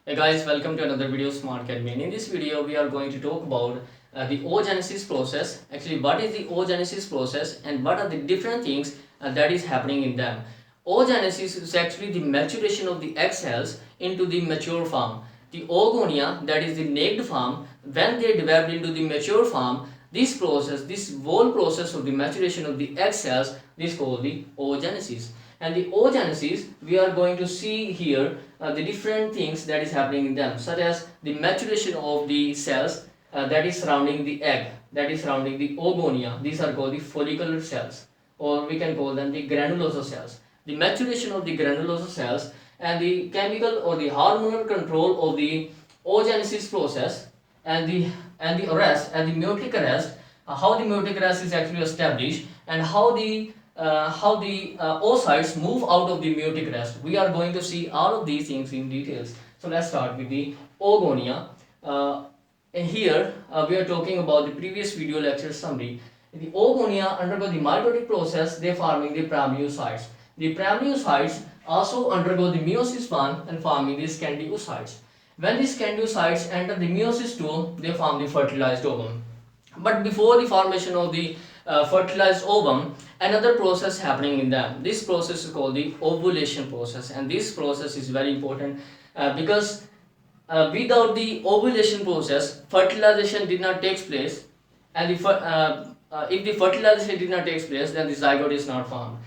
Hey guys, welcome to another video Smart Academy. In this video, we are going to talk about the oogenesis process. Actually, what is the oogenesis process and what are the different things that is happening in them? Oogenesis is actually the maturation of the egg cells into the mature form. The oogonia, that is the naked form, when they develop into the mature form, this process, this whole process of the maturation of the egg cells, this is called the oogenesis. And the oogenesis, we are going to see here the different things that is happening in them, such as the maturation of the cells that is surrounding the egg, that is surrounding the oogonia. These are called the follicular cells, or we can call them the granulosa cells. The maturation of the granulosa cells and the chemical or the hormonal control of the oogenesis process, and the arrest and the meiotic arrest, how the meiotic arrest is actually established, and how the oocytes move out of the meiotic arrest. We are going to see all of these things in details. So let's start with the oogonia. And here we are talking about the previous video lecture summary. The oogonia undergo the mitotic process, they forming the pramniocytes. The pramniocytes also undergo the meiosis 1 and forming the scandiocytes. When the scandiocytes enter the meiosis 2, they form the fertilized ovum. But before the formation of the fertilized ovum, another process happening in them. This process is called the ovulation process, and this process is very important because without the ovulation process, fertilization did not take place, and if the fertilization did not take place, then the zygote is not formed.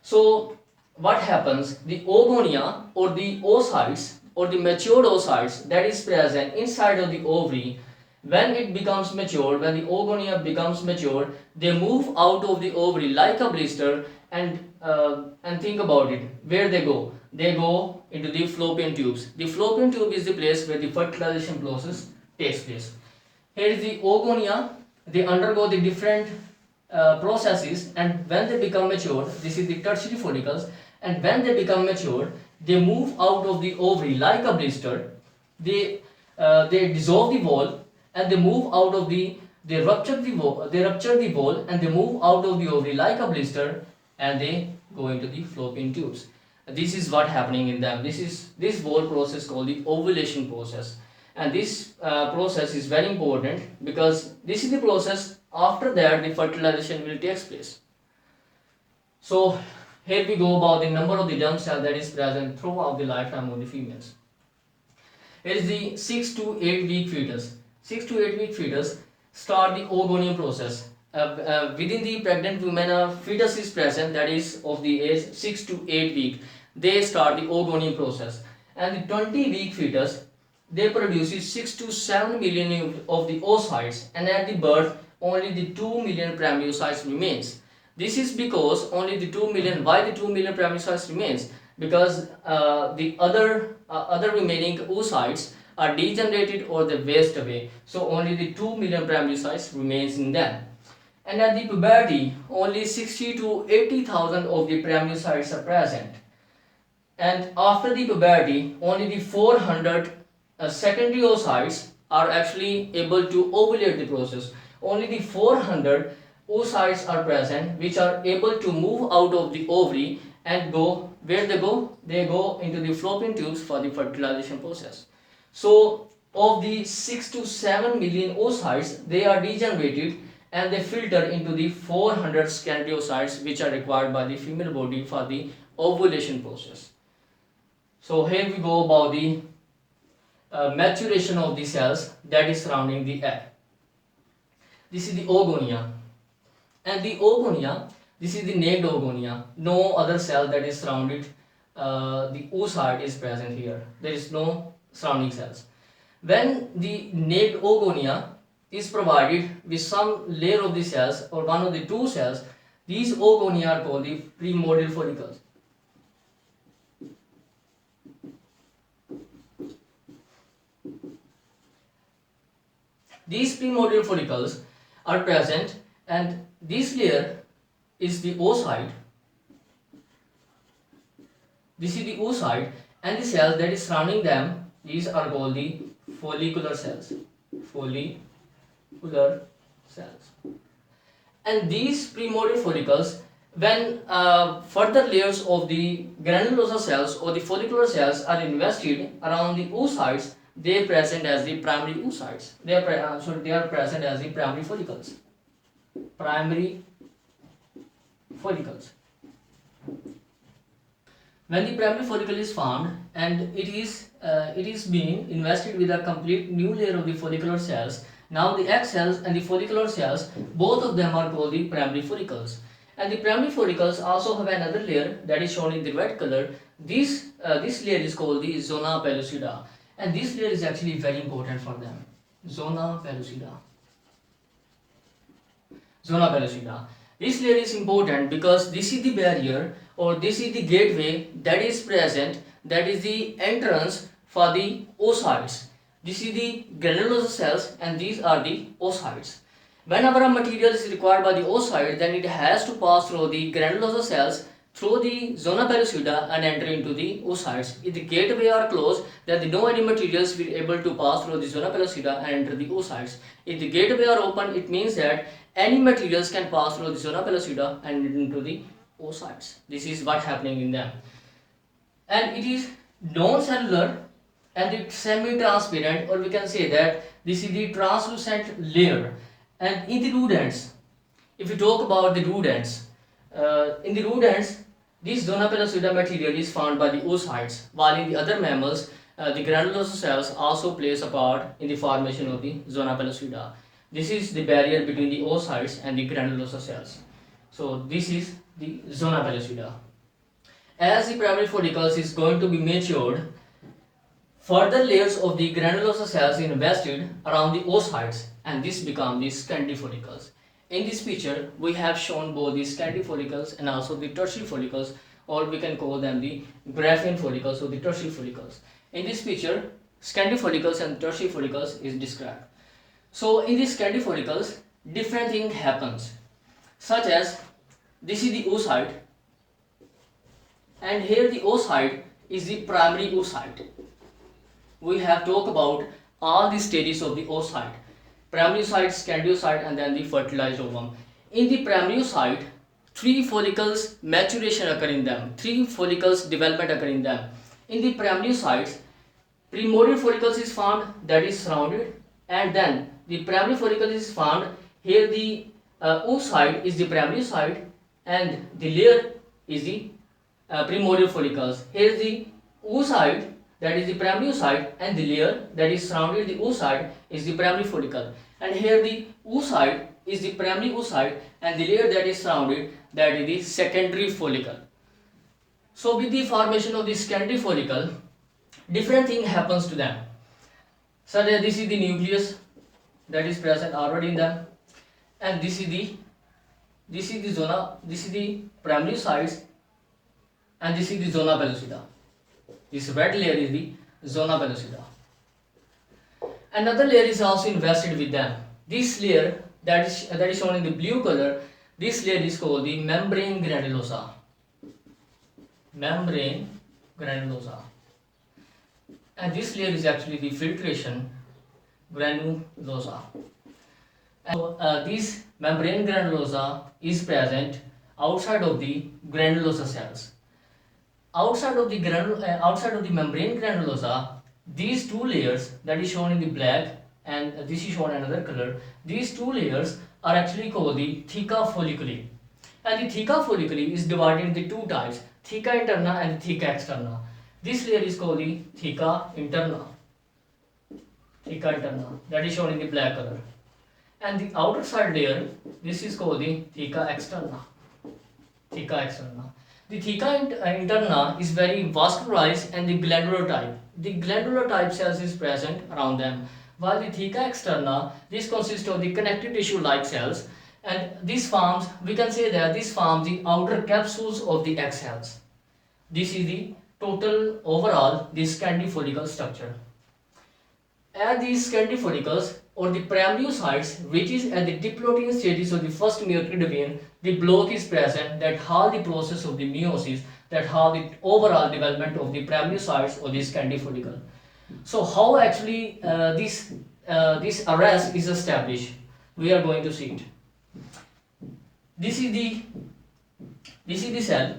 So what happens? The oogonia or the oocytes or the matured oocytes that is present inside of the ovary, when it becomes mature, when the oogonia becomes mature, they move out of the ovary like a blister, and think about it. Where they go? They go into the fallopian tubes. The fallopian tube is the place where the fertilization process takes place. Here is the oogonia. They undergo the different processes, and when they become mature, this is the tertiary follicles, and when they become mature, they move out of the ovary like a blister. They dissolve the wall, and they move out of they rupture the wall, and they move out of the ovary like a blister, and they go into the fallopian tubes. This is what happening in them. This whole process called the ovulation process, and this process is very important because this is the process after that the fertilization will take place. So here we go about the number of the germ cell that is present throughout the lifetime of the females. It is the 6 to 8 week fetus. 6 to 8 week fetus start the oogonium process. Within the pregnant woman, a fetus is present that is of the age 6 to 8 week. They start the oogonium process, and the 20 week fetus, they produces 6 to 7 million of the oocytes, and at the birth only the 2 million pramniocytes remains. This is because only the 2 million. Why the 2 million pramniocytes remains? Because the other remaining oocytes are degenerated or they waste away. So only the 2 million pramniocytes remains in them. And at the puberty, only 60 to 80,000 of the pramniocytes are present. And after the puberty, only the 400 secondary oocytes are actually able to ovulate the process. Only the 400 oocytes are present which are able to move out of the ovary and go where they go? They go into the fallopian tubes for the fertilization process. So of the 6 to 7 million oocytes, they are degenerated and they filter into the 400 secondary oocytes which are required by the female body for the ovulation process. So here we go about the maturation of the cells that is surrounding the egg. This is the oogonia, and the oogonia, this is the naked oogonia. No other cell that is surrounded the oocyte is present here. There is no surrounding cells. When the naked oogonia is provided with some layer of the cells or one of the two cells, these oogonia are called the primordial follicles. These primordial follicles are present, and this layer is the oocyte. This is the oocyte, and the cells that is surrounding them, these are called the follicular cells. Follicular cells. And these primordial follicles When further layers of the granulosa cells or the follicular cells are invested around the oocytes, they present as the primary oocytes. They are present as the primary follicles. Primary follicles. When the primary follicle is formed and it is being invested with a complete new layer of the follicular cells, now the egg cells and the follicular cells, both of them are called the primary follicles. And the primary follicles also have another layer that is shown in the red color. This layer is called the zona pellucida, and this layer is actually very important for them. Zona pellucida. Zona pellucida. This layer is important because this is the barrier or this is the gateway that is present, that is the entrance for the oocytes. This is the granulosa cells and these are the oocytes. Whenever a material is required by the oocyte, then it has to pass through the granulosa cells, through the zona pellucida and enter into the oocytes. If the gateway are closed, then no any materials will able to pass through the zona pellucida and enter the oocytes. If the gateway are open, it means that any materials can pass through the zona pellucida and into the oocytes. This is what happening in them. And it is non-cellular and it's semi-transparent, or we can say that this is the translucent layer. And in the rodents, if we talk about the rodents, in the rodents, this zona pellucida material is found by the oocytes, while in the other mammals, the granulosa cells also plays a part in the formation of the zona pellucida. This is the barrier between the oocytes and the granulosa cells. So this is the zona pellucida. As the primary follicles is going to be matured, further layers of the granulosa cells invested around the oocytes, and this become the secondary follicles. In this picture, we have shown both the secondary follicles and also the tertiary follicles, or we can call them the Graafian follicles or the tertiary follicles. In this picture, secondary follicles and tertiary follicles is described. So in these secondary follicles, different thing happens, such as this is the oocyte, and here the oocyte is the primary oocyte. We have talked about all the stages of the oocyte: primary oocyte, secondary oocyte, and then the fertilized ovum. In the primary oocyte, 3 follicles maturation occur in them, 3 follicles development occur in them. In the primary oocytes, primordial follicles is formed, that is surrounded, and then the primary follicle is formed. Here the oocyte is the primary oocyte and the layer is the primordial follicles. Here the oocyte, that is the primary oocyte, and the layer that is surrounded the oocyte is the primary follicle. And here the oocyte is the primary oocyte and the layer that is surrounded, that is the secondary follicle. So with the formation of the secondary follicle, different thing happens to them. So this is the nucleus that is present already in them, and this is the zona, this is the primary oocytes, and this is the zona pellucida. This red layer is the zona pellucida. Another layer is also invested with them. This layer that is shown in the blue color, this layer is called the membrane granulosa. Membrane granulosa. And this layer is actually the filtration granulosa. So this membrane granulosa is present outside of the granulosa cells. Outside of the membrane granulosa, these 2 layers that is shown in the black and this is shown another color, these 2 layers are actually called the theca folliculi. And the theca folliculi is divided into 2 types, theca interna and theca externa. This layer is called the theca interna. Theca interna, that is shown in the black color. And the outer side layer, this is called the theca externa. Theca externa. The theca interna is very vascularized and the glandular type. The glandular type cells is present around them, while the theca externa, this consists of the connective tissue like cells, and this forms, we can say that this forms the outer capsules of the egg cells. This is the total overall the secondary follicle structure. At these secondary follicles or the primary oocytes, which is at the diploidine stages of the first meiotic division, the block is present that how the process of the meiosis, that how the overall development of the primary oocytes or the secondary follicle. So how actually this arrest is established, we are going to see it. This is the This is the cell,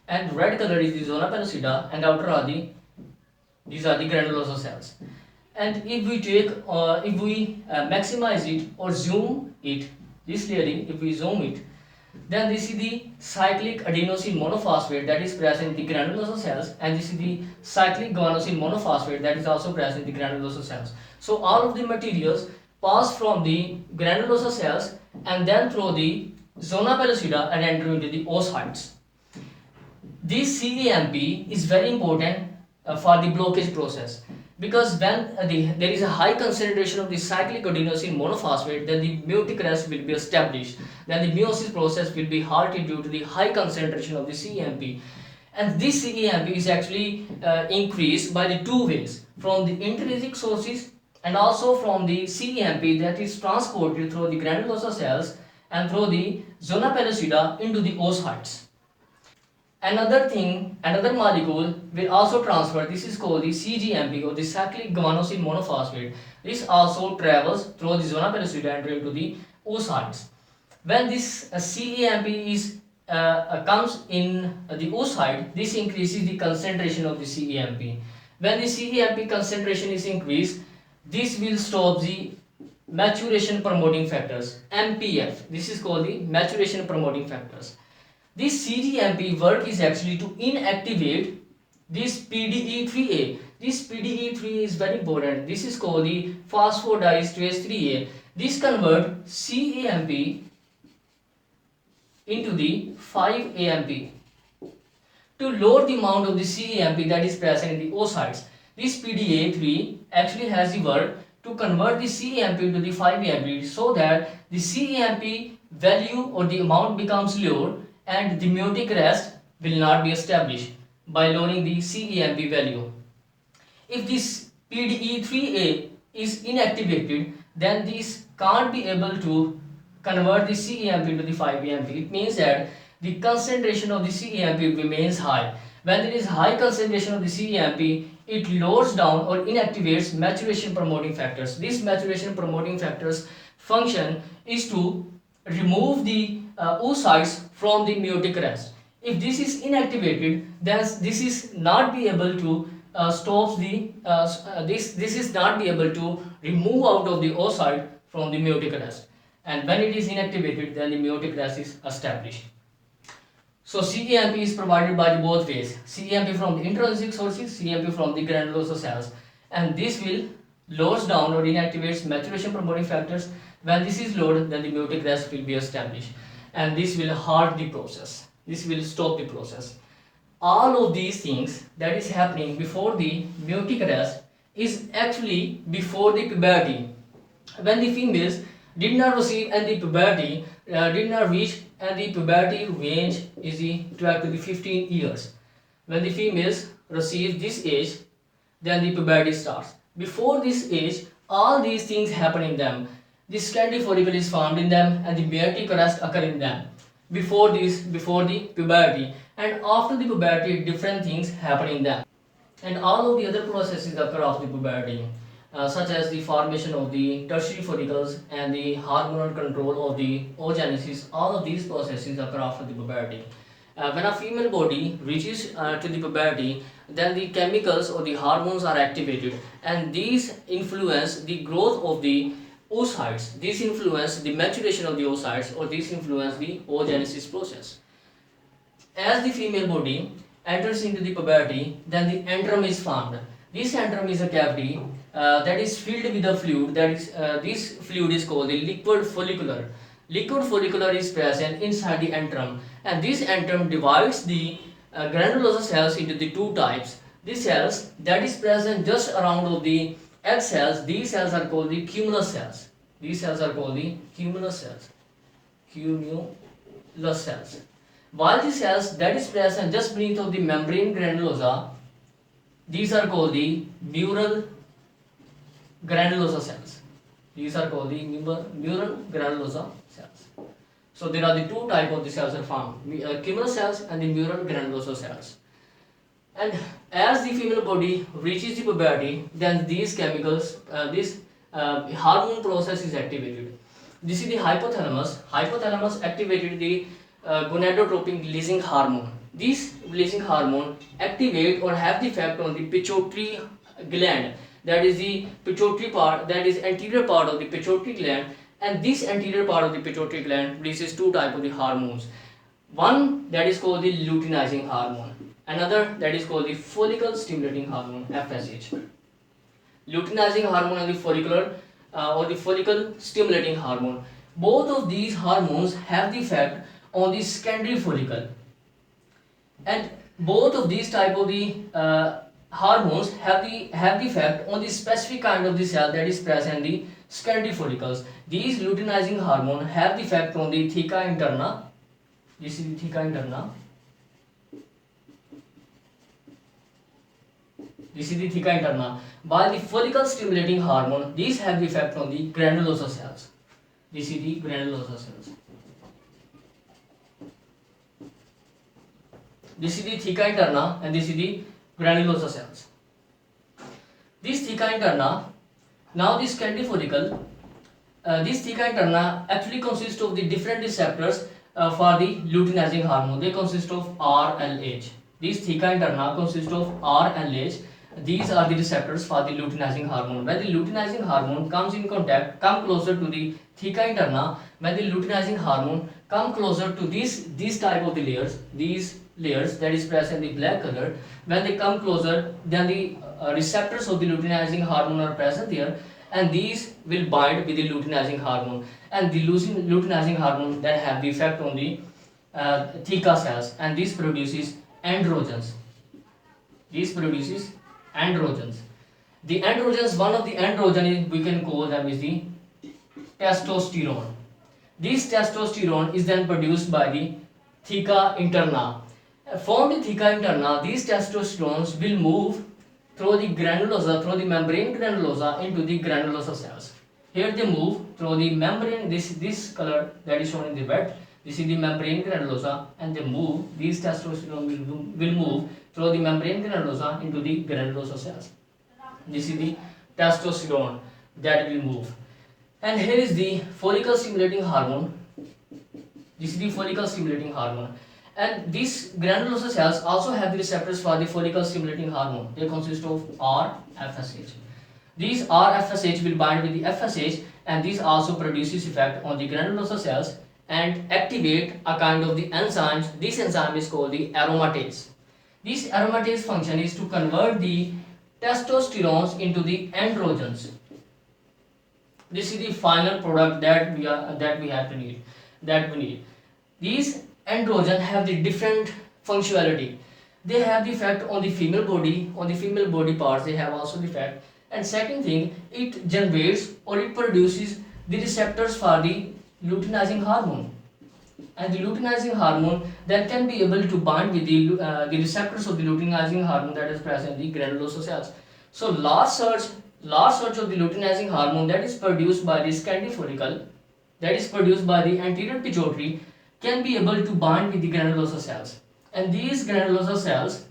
and red color is the zona pellucida, and outer are the these are the granulosa cells. And if we take if we maximize it or zoom it, this layering, if we zoom it, then this is the cyclic adenosine monophosphate that is present in the granulosa cells, and this is the cyclic guanosine monophosphate that is also present in the granulosa cells. So all of the materials pass from the granulosa cells and then through the zona pellucida and enter into the oocytes. This CAMP is very important for the blockage process, because when there is a high concentration of the cyclic adenosine monophosphate, then the meiotic rest will be established. Then the meiosis process will be halted due to the high concentration of the CAMP. And this CAMP is actually increased by the two ways, from the intrinsic sources and also from the CAMP that is transported through the granulosa cells and through the zona pellucida into the oocytes. Another molecule will also transfer. This is called the CGMP, or the cyclic guanosine monophosphate. This also travels through the zona pellucida and into the oocytes. When this CAMP is comes in the oocyte, this increases the concentration of the CAMP. When the CAMP concentration is increased, this will stop the maturation promoting factors, MPF. This is called the maturation promoting factors. This CGMP work is actually to inactivate this PDE3A. This PDE3A is very important. This is called the phosphodiesterase 3A. This convert CAMP into the 5-AMP to lower the amount of the CAMP that is present in the oocytes. This PDA3 actually has the work to convert the CAMP to the 5-AMP so that the CAMP value or the amount becomes lower and the meiotic rest will not be established by lowering the CAMP value. If this PDE3A is inactivated, then this can't be able to convert the CAMP to the 5-AMP. It means that the concentration of the CAMP remains high. When there is high concentration of the CAMP, it lowers down or inactivates maturation promoting factors. These maturation promoting factors function is to remove the oocytes from the meiotic rest. If this is inactivated, then this is not be able to stop the this is not be able to remove out of the oocyte from the meiotic rest. And when it is inactivated, then the meiotic rest is established. So CAMP is provided by the both ways, CAMP from the intrinsic sources, CAMP from the granulosa cells, and this will lowers down or inactivates maturation promoting factors. When this is lowered, then the meiotic rest will be established, and this will halt the process. This will stop the process. All of these things that is happening before the meiotic rest is actually before the puberty. When the females did not receive and the puberty did not reach, and the puberty range is the 12 to the 15 years. When the females receive this age, then the puberty starts. Before this age, all these things happen in them. The scanty follicle is formed in them and the meiotic rest occur in them. Before the puberty, and after the puberty, different things happen in them. And all of the other processes occur after the puberty, such as the formation of the tertiary follicles and the hormonal control of the oogenesis. All of these processes occur after the puberty. When a female body reaches to the puberty, then the chemicals or the hormones are activated, and these influence the growth of the oocytes. These influence the maturation of the oocytes, or these influence the oogenesis process. As the female body enters into the puberty, then the antrum is formed. This antrum is a cavity that is filled with a fluid. That is, this fluid is called the liquid follicular. Liquid follicular is present inside the antrum, and this antrum divides the granulosa cells into the two types. These cells that is present just around of the egg cells, these cells are called the cumulus cells. These cells are called the cumulus cells. Cumulus cells. While the cells that is present just beneath of the membrane granulosa, these are called the mural granulosa cells. These are called the mural granulosa cells. So there are the two type of the cells are formed, cumulus cells and the mural granulosa cells. And as the female body reaches the puberty, then these chemicals, this hormone process is activated. This is the hypothalamus. Hypothalamus activated the gonadotropin releasing hormone. These releasing hormone activate or have the effect on the pituitary gland, that is the pituitary part, that is anterior part of the pituitary gland, and this anterior part of the pituitary gland releases two types of the hormones. One that is called the luteinizing hormone, another that is called the follicle stimulating hormone, FSH. Luteinizing hormone and the follicular or the follicle stimulating hormone, both of these hormones have the effect on the secondary follicle, and both of these type of the hormones have the effect on the specific kind of the cell that is present in the secondary follicles. These luteinizing hormone have the effect on the theca interna. This is the theca interna. This is the theca interna. While the follicle stimulating hormone, these have the effect on the granulosa cells. This is the granulosa cells. This is the theca interna and this is the granulosa cells. This theca interna, now this secondary follicle, this theca interna actually consists of the different receptors for the luteinizing hormone. They consist of RLH. This theca interna consists of RLH. These are the receptors for the luteinizing hormone. When the luteinizing hormone comes in contact, come closer to the theca interna, when the luteinizing hormone come closer to these type of the layers that is present in the black color, when they come closer, then the receptors of the luteinizing hormone are present there, and these will bind with the luteinizing hormone, and the luteinizing hormone then have the effect on the theca cells, and this produces androgens. This produces androgens. The androgens, one of the androgen we can call them is the testosterone. This testosterone is then produced by the theca interna. From the theca interna, these testosterones will move through the granulosa, through the membrane granulosa into the granulosa cells. Here they move through the membrane, this color that is shown in the red, this is the membrane granulosa, and they move, these testosterone will move through the membrane granulosa into the granulosa cells. This is the testosterone that will move. And here is the follicle stimulating hormone. This is the follicle stimulating hormone. And these granulosa cells also have the receptors for the follicle stimulating hormone. They consist of RFSH. These RFSH will bind with the FSH, and this also produces effect on the granulosa cells and activate a kind of the enzymes. This enzyme is called the aromatase. This aromatase function is to convert the testosterones into the androgens. This is the final product that we need. These androgen have the different functionality. They have the effect on the female body, parts. They have also the effect. And second thing, it generates or it produces the receptors for the luteinizing hormone, and the luteinizing hormone then can be able to bind with the receptors of the luteinizing hormone that is present in the granulosa cells. So large surge of the luteinizing hormone that is produced by the secondary follicle, that is produced by the anterior pituitary, can be able to bind with the granulosa cells, and these granulosa cells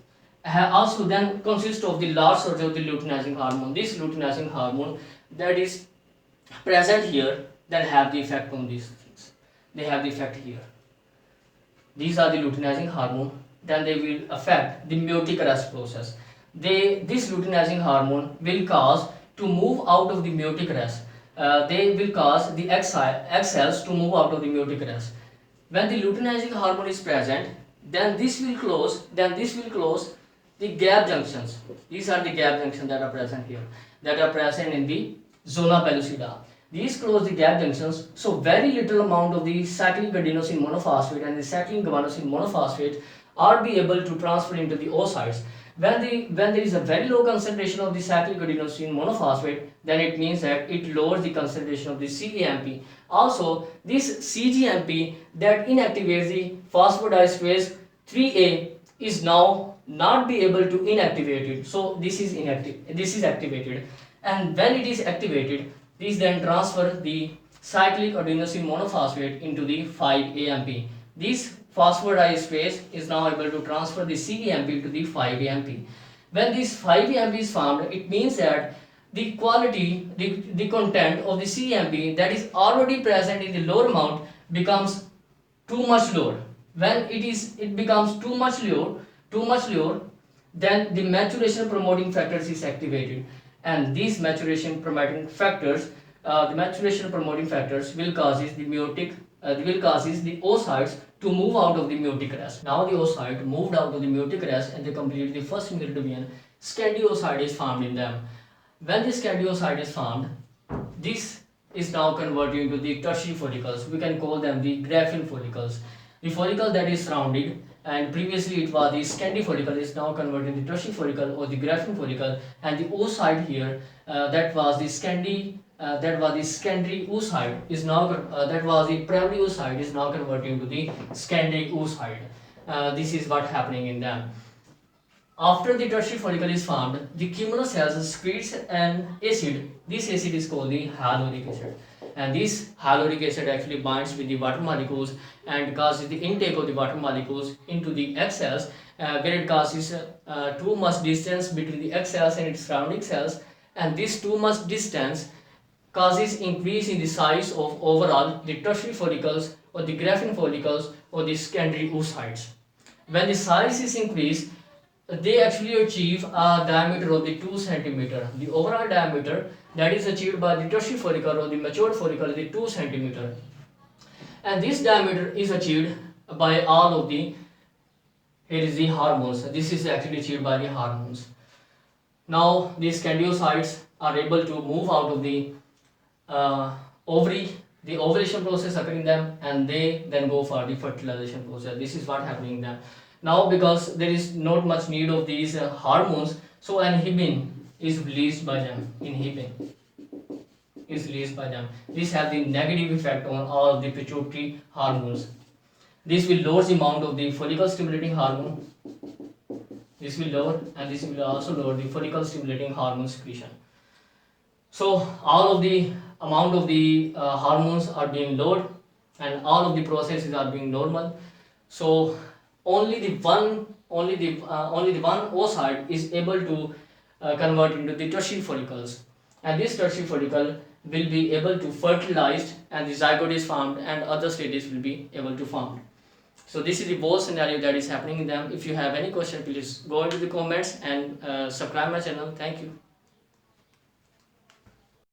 also then consist of the large surge of the luteinizing hormone. This luteinizing hormone that is present here then have the effect on these things. They have the effect here. These are the luteinizing hormone. Then they will affect the meiotic arrest process. This luteinizing hormone will cause to move out of the meiotic arrest. They will cause the egg cells to move out of the meiotic arrest. When the luteinizing hormone is present, then this will close the gap junctions. These are the gap junctions that are present here, that are present in the zona pellucida. These close the gap junctions, so very little amount of the cyclic adenosine monophosphate and the cyclic guanosine monophosphate are be able to transfer into the oocytes. When there is a very low concentration of the cyclic adenosine monophosphate, then it means that it lowers the concentration of the cGMP. Also, this cGMP that inactivates the phosphodiesterase 3A is now not be able to inactivate it. So this is inactive. This is activated, and when it is activated, this then transfer the cyclic adenosine monophosphate into the 5-AMP. This phosphodiesterase is now able to transfer the cGMP to the 5-AMP. When this 5-AMP is formed, it means that the quality, the content of the cGMP that is already present in the lower amount becomes too much lower. When it becomes too much lower, then the maturation promoting factors is activated, and these maturation promoting factors, will causes the meiotic, will causes the oocytes to move out of the meiotic rest. Now the oocyte moved out of the meiotic rest and they complete the first merodevian. Scandiocyte is formed in them. When the scandiocyte is formed, this is now converted into the tertiary follicles. We can call them the graphene follicles. The follicle that is surrounded, and previously it was the Scandi follicle, is now converted into tertiary follicle or the graphene follicle, and the oocyte here, that was the secondary oocyte, is now that was the primary oocyte, is now converted into the secondary oocyte. This is what happening in them. After the tertiary follicle is formed, the chemonocells secretes an acid. This acid is called the hyaluronic acid. And this hyaluronic acid actually binds with the water molecules and causes the intake of the water molecules into the egg cells, where it causes too much distance between the egg cells and its surrounding cells. And this too much distance causes increase in the size of overall the tertiary follicles or the graphene follicles or the secondary oocytes. When the size is increased, they actually achieve a diameter of the 2 centimeter. The overall diameter that is achieved by the tertiary follicle or the matured follicle is the 2 centimeter. And this diameter is achieved by all of the, here is the hormones. This is actually achieved by the hormones. Now these candiocytes are able to move out of the ovary, the ovulation process occurring in them, and they then go for the fertilization process. This is what happening in them. Now because there is not much need of these hormones, so inhibin is released by them. Inhibin is released by them. This has the negative effect on all of the pituitary hormones. This will lower the amount of the follicle stimulating hormone. This will lower, and this will also lower the follicle stimulating hormone secretion. So all of the amount of the hormones are being lowered, and all of the processes are being normal. So only the one oocyte is able to convert into the tertiary follicles, and this tertiary follicle will be able to fertilize, and the zygote is formed, and other stages will be able to form. So this is the whole scenario that is happening in them. If you have any question, please go into the comments and subscribe my channel. Thank you.